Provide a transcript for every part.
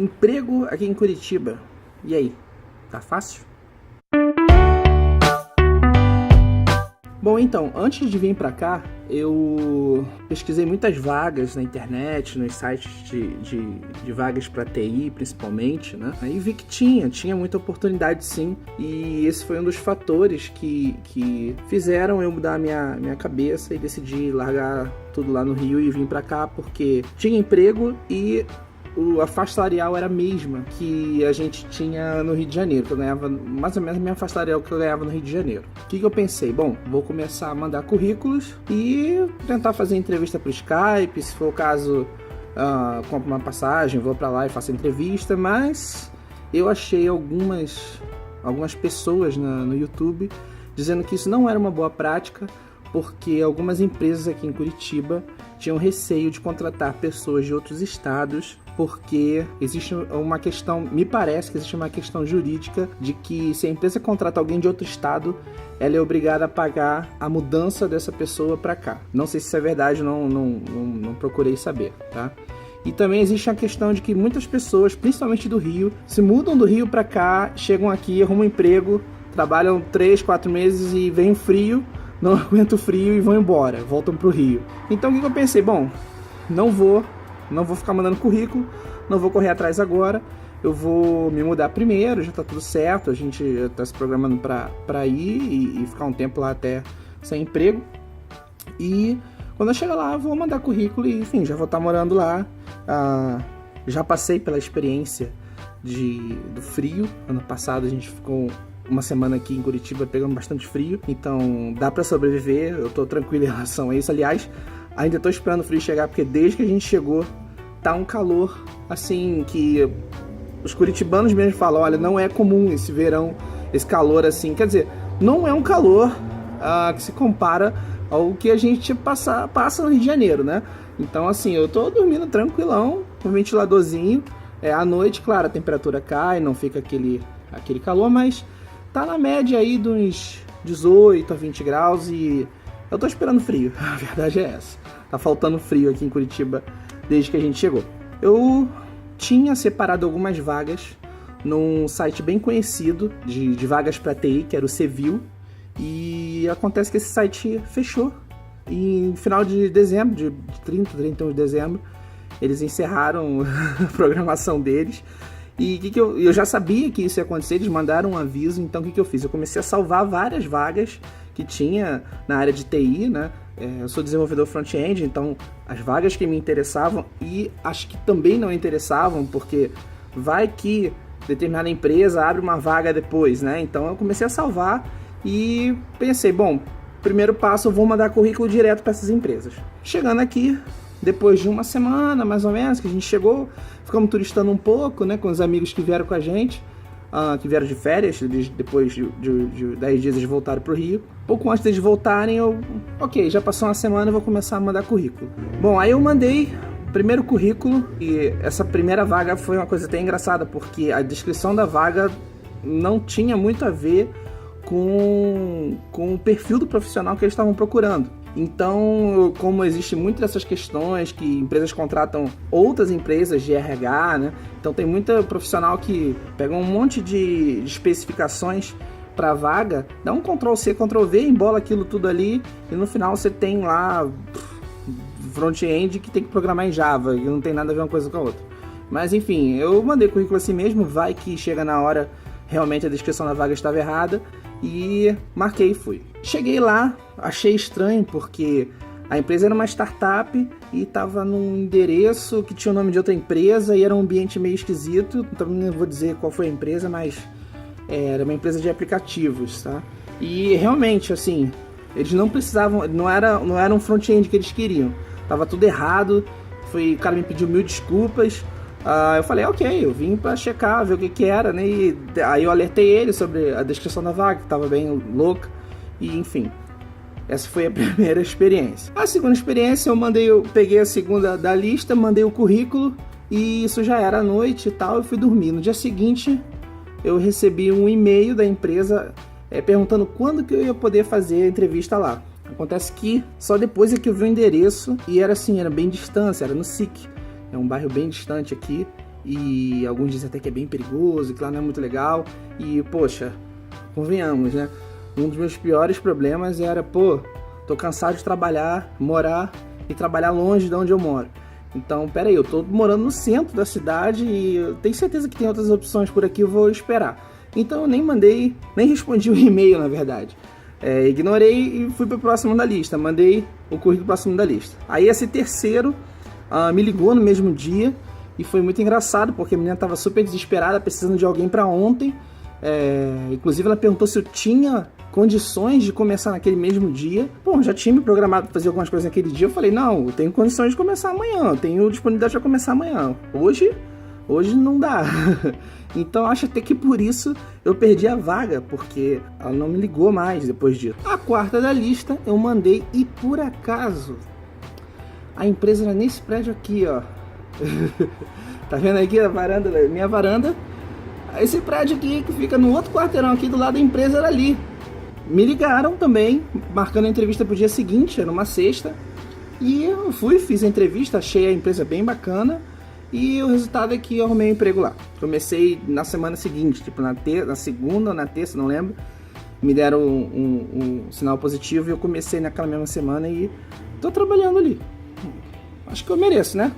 Emprego aqui em Curitiba. E aí, tá fácil? Bom, então, antes de vir pra cá, eu pesquisei muitas vagas na internet, nos sites de vagas para TI, principalmente, né? Aí vi que tinha muita oportunidade, sim. E esse foi um dos fatores que fizeram eu mudar a minha cabeça e decidir largar tudo lá no Rio e vir pra cá, porque tinha emprego e a faixa salarial era a mesma que a gente tinha no Rio de Janeiro, que eu ganhava mais ou menos a mesma faixa salarial que eu ganhava no Rio de Janeiro. O que eu pensei? Bom, vou começar a mandar currículos e tentar fazer entrevista pro Skype, se for o caso, compro uma passagem, vou pra lá e faço entrevista, mas eu achei algumas pessoas no YouTube dizendo que isso não era uma boa prática, porque algumas empresas aqui em Curitiba tinham receio de contratar pessoas de outros estados, porque existe uma questão, me parece que existe uma questão jurídica de que se a empresa contrata alguém de outro estado, ela é obrigada a pagar a mudança dessa pessoa para cá. Não sei se isso é verdade, não procurei saber, tá? E também existe a questão de que muitas pessoas, principalmente do Rio, se mudam do Rio para cá, chegam aqui, arrumam um emprego, trabalham 3, 4 meses e vem frio, não aguento o frio e vão embora, voltam pro Rio. Então o que eu pensei? Bom, não vou ficar mandando currículo, não vou correr atrás agora, eu vou me mudar primeiro, já tá tudo certo, a gente tá se programando pra ir e ficar um tempo lá até sem emprego. E quando eu chegar lá, eu vou mandar currículo e, enfim, já vou estar morando lá. Já passei pela experiência do frio. Ano passado a gente ficou uma semana aqui em Curitiba pegando bastante frio, então dá pra sobreviver, eu tô tranquilo em relação a isso. Aliás, ainda tô esperando o frio chegar, porque desde que a gente chegou, tá um calor, assim, que os curitibanos mesmo falam, olha, não é comum esse verão, esse calor assim, quer dizer, não é um calor que se compara ao que a gente passa no Rio de Janeiro, né? Então, assim, eu tô dormindo tranquilão, com um ventiladorzinho, à noite, claro, a temperatura cai, não fica aquele calor, mas tá na média aí de uns 18 a 20 graus e eu tô esperando frio, a verdade é essa. Tá faltando frio aqui em Curitiba desde que a gente chegou. Eu tinha separado algumas vagas num site bem conhecido de vagas para TI, que era o Cvil, e acontece que esse site fechou. E no final de dezembro, de 31 de dezembro, eles encerraram a programação deles. E eu já sabia que isso ia acontecer, eles mandaram um aviso, então o que eu fiz? Eu comecei a salvar várias vagas que tinha na área de TI, né? Eu sou desenvolvedor front-end, então as vagas que me interessavam e acho que também não interessavam, porque vai que determinada empresa abre uma vaga depois, né? Então eu comecei a salvar e pensei, bom, primeiro passo, eu vou mandar currículo direto para essas empresas. Chegando aqui, depois de uma semana, mais ou menos, que a gente chegou, ficamos turistando um pouco, né, com os amigos que vieram com a gente, que vieram de férias, depois de 10 dias eles voltaram pro Rio. Pouco antes deles voltarem, ok, já passou uma semana, eu vou começar a mandar currículo. Bom, aí eu mandei o primeiro currículo, e essa primeira vaga foi uma coisa até engraçada, porque a descrição da vaga não tinha muito a ver com o perfil do profissional que eles estavam procurando. Então, como existe muitas dessas questões que empresas contratam outras empresas de RH, né? Então tem muita profissional que pega um monte de especificações para a vaga, dá um Ctrl+C, Ctrl+V, embola aquilo tudo ali e no final você tem lá front-end que tem que programar em Java e não tem nada a ver uma coisa com a outra. Mas enfim, eu mandei currículo assim mesmo, vai que chega na hora realmente a descrição da vaga estava errada e marquei e fui. Cheguei lá, achei estranho porque a empresa era uma startup e estava num endereço que tinha o nome de outra empresa e era um ambiente meio esquisito. Também não vou dizer qual foi a empresa, mas era uma empresa de aplicativos, tá? E realmente, assim, eles não precisavam, não era um front-end que eles queriam. Tava tudo errado, o cara me pediu 1000 desculpas. Eu falei, ok, eu vim pra checar, ver o que era, né? E aí eu alertei ele sobre a descrição da vaga, que tava bem louca. E enfim, essa foi a primeira experiência. A segunda experiência, eu peguei a segunda da lista, mandei o currículo e isso já era à noite e tal, eu fui dormir. No dia seguinte, eu recebi um e-mail da empresa perguntando quando que eu ia poder fazer a entrevista lá. Acontece que só depois é que eu vi o endereço e era assim, era bem distante, era no SIC. É um bairro bem distante aqui e alguns dizem até que é bem perigoso, que lá não é muito legal. E, poxa, convenhamos, né? Um dos meus piores problemas era, tô cansado de trabalhar, morar e trabalhar longe de onde eu moro. Então, peraí, eu tô morando no centro da cidade e eu tenho certeza que tem outras opções por aqui, eu vou esperar. Então eu nem respondi o e-mail, na verdade. Ignorei e fui pro próximo da lista, mandei o currículo próximo da lista. Aí esse terceiro me ligou no mesmo dia e foi muito engraçado, porque a menina tava super desesperada, precisando de alguém para ontem. Inclusive ela perguntou se eu tinha condições de começar naquele mesmo dia. Bom, já tinha me programado para fazer algumas coisas naquele dia. Eu falei, não, eu tenho condições de começar amanhã, eu tenho disponibilidade para começar amanhã. Hoje não dá. Então acho até que por isso eu perdi a vaga, porque ela não me ligou mais depois disso. A quarta da lista eu mandei e por acaso a empresa era nesse prédio aqui, ó. Tá vendo aqui a varanda, minha varanda? Esse prédio aqui que fica no outro quarteirão aqui do lado da empresa era ali. Me ligaram também, marcando a entrevista pro dia seguinte, era uma sexta. E eu fiz a entrevista, achei a empresa bem bacana. E o resultado é que eu arrumei um emprego lá. Comecei na semana seguinte, tipo na segunda ou na terça, não lembro. Me deram um sinal positivo e eu comecei naquela mesma semana e tô trabalhando ali. Acho que eu mereço, né?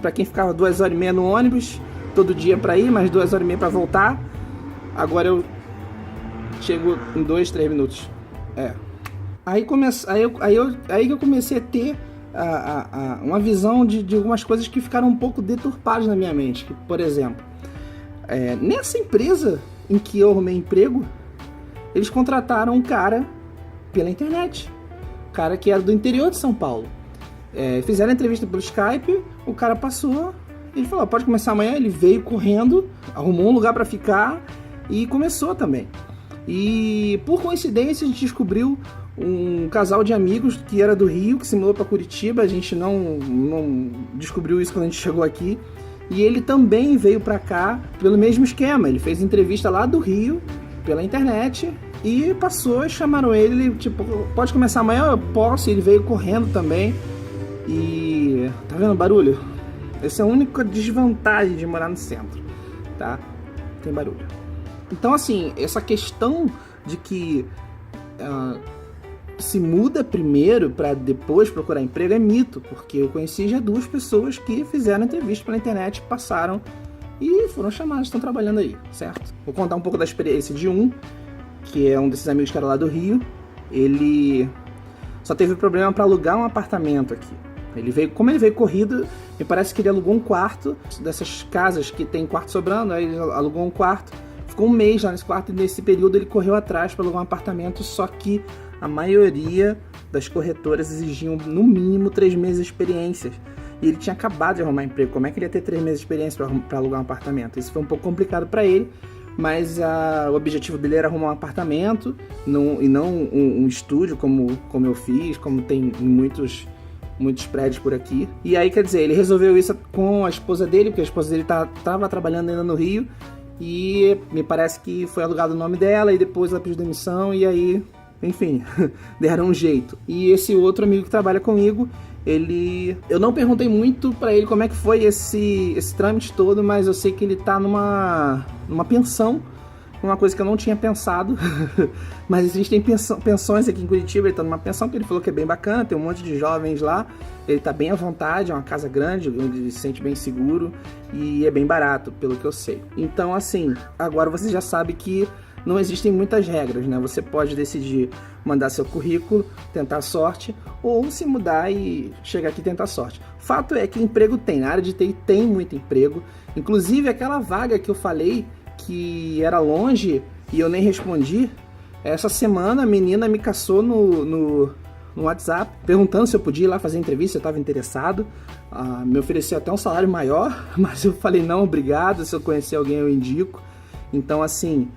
Pra quem ficava 2h30 no ônibus, todo dia pra ir, mais 2h30 pra voltar. Agora eu chego em 2-3 minutos. Aí que eu comecei a ter uma visão de algumas coisas que ficaram um pouco deturpadas na minha mente. Que, por exemplo, nessa empresa em que eu arrumei emprego, eles contrataram um cara pela internet. Um cara que era do interior de São Paulo. Fizeram a entrevista pelo Skype, o cara passou, ele falou, pode começar amanhã. Ele veio correndo, arrumou um lugar para ficar e começou também. E por coincidência a gente descobriu um casal de amigos que era do Rio, que se mudou para Curitiba. A gente não descobriu isso quando a gente chegou aqui. E ele também veio para cá pelo mesmo esquema. Ele fez entrevista lá do Rio, pela internet, e passou, chamaram ele, tipo, pode começar amanhã? Eu posso. Ele veio correndo também. E tá vendo o barulho? Essa é a única desvantagem de morar no centro, tá? Tem barulho. Então, assim, essa questão de que se muda primeiro para depois procurar emprego é mito, porque eu conheci já 2 pessoas que fizeram entrevista pela internet, passaram e foram chamadas, estão trabalhando aí, certo? Vou contar um pouco da experiência de um, que é um desses amigos que era lá do Rio. Ele só teve problema para alugar um apartamento aqui. Como ele veio corrido, me parece que ele alugou um quarto dessas casas que tem quarto sobrando. Aí ele alugou um quarto, ficou um mês lá nesse quarto, e nesse período ele correu atrás para alugar um apartamento. Só que a maioria das corretoras exigiam no mínimo 3 meses de experiência. E ele tinha acabado de arrumar emprego. Como é que ele ia ter 3 meses de experiência para alugar um apartamento? Isso foi um pouco complicado para ele, mas o objetivo dele era arrumar um apartamento e não um estúdio como eu fiz, como tem em muitos prédios por aqui. E aí, quer dizer, ele resolveu isso com a esposa dele, porque a esposa dele estava trabalhando ainda no Rio, e me parece que foi alugado o nome dela, e depois ela pediu demissão, e aí, enfim, deram um jeito. E esse outro amigo que trabalha comigo, eu não perguntei muito pra ele como é que foi esse trâmite todo, mas eu sei que ele tá numa pensão, uma coisa que eu não tinha pensado. Mas existem pensões aqui em Curitiba. Ele tá numa pensão que ele falou que é bem bacana, tem um monte de jovens lá, ele tá bem à vontade, é uma casa grande, onde ele se sente bem seguro e é bem barato, pelo que eu sei. Então, assim, agora você já sabe que não existem muitas regras, né? Você pode decidir mandar seu currículo, tentar sorte, ou se mudar e chegar aqui e tentar sorte. Fato é que emprego tem, na área de TI tem muito emprego. Inclusive aquela vaga que eu falei que era longe e eu nem respondi, essa semana a menina me caçou no WhatsApp perguntando se eu podia ir lá fazer entrevista, se eu estava interessado. Me ofereceu até um salário maior, mas eu falei não, obrigado, se eu conhecer alguém eu indico. Então, assim,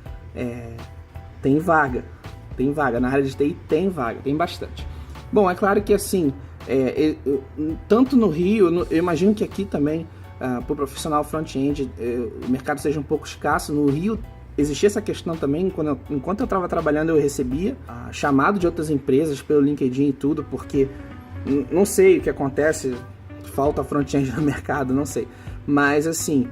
tem vaga, na área de TI tem vaga, tem bastante. Bom, é claro que assim, tanto no Rio, eu imagino que aqui também, para o profissional front-end, o mercado seja um pouco escasso. No Rio existia essa questão também. Enquanto eu estava trabalhando, eu recebia chamado de outras empresas pelo LinkedIn e tudo, porque não sei o que acontece, falta front-end no mercado, não sei. Mas assim,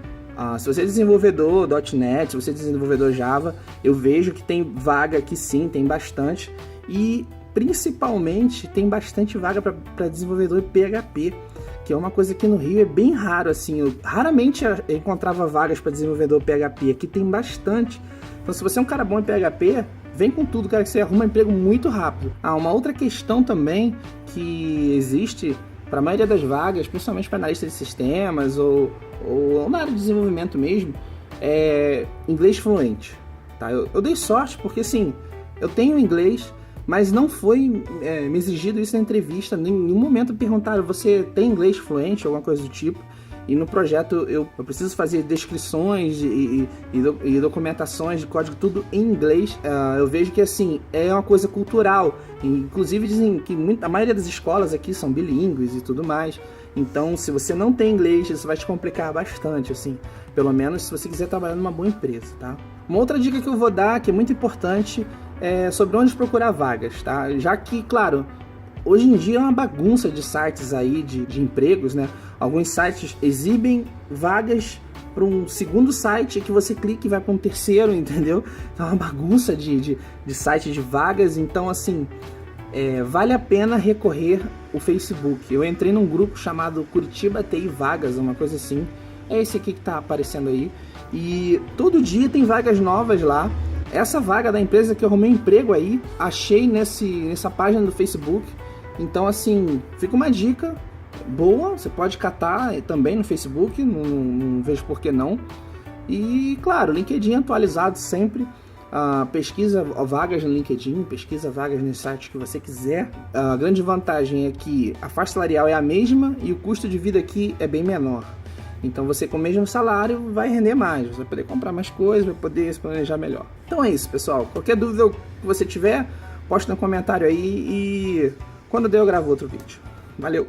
Se você é desenvolvedor .NET, se você é desenvolvedor Java, eu vejo que tem vaga aqui sim, tem bastante. E principalmente tem bastante vaga para desenvolvedor PHP, que é uma coisa que no Rio é bem raro, assim. Eu raramente encontrava vagas para desenvolvedor PHP, aqui tem bastante. Então se você é um cara bom em PHP, vem com tudo, cara, que você arruma emprego muito rápido. Uma outra questão também que existe para a maioria das vagas, principalmente para analista de sistemas ou na área de desenvolvimento mesmo, é inglês fluente. Tá? Eu dei sorte porque, assim, eu tenho inglês, mas não foi me exigido isso na entrevista. Em nenhum momento perguntaram, você tem inglês fluente, alguma coisa do tipo. E no projeto eu preciso fazer descrições e documentações de código, tudo em inglês. Eu vejo que, assim, é uma coisa cultural. Inclusive dizem que a maioria das escolas aqui são bilíngues e tudo mais. Então, se você não tem inglês, isso vai te complicar bastante, assim. Pelo menos se você quiser trabalhar numa boa empresa, tá? Uma outra dica que eu vou dar, que é muito importante, é sobre onde procurar vagas, tá? Já que, claro, hoje em dia é uma bagunça de sites aí, de empregos, né? Alguns sites exibem vagas para um segundo site que você clica e vai para um terceiro, entendeu? Então é uma bagunça de sites de vagas. Então, assim, vale a pena recorrer ao Facebook. Eu entrei num grupo chamado Curitiba TI Vagas, uma coisa assim. É esse aqui que está aparecendo aí. E todo dia tem vagas novas lá. Essa vaga da empresa que eu arrumei emprego aí, achei nessa página do Facebook. Então, assim, fica uma dica boa, você pode catar também no Facebook, não vejo por que não. E, claro, LinkedIn atualizado sempre, pesquisa vagas no LinkedIn, pesquisa vagas no site que você quiser. A grande vantagem é que a faixa salarial é a mesma e o custo de vida aqui é bem menor. Então você com o mesmo salário vai render mais, você vai poder comprar mais coisas, vai poder se planejar melhor. Então é isso, pessoal. Qualquer dúvida que você tiver, poste no comentário aí e quando der eu gravo outro vídeo. Valeu!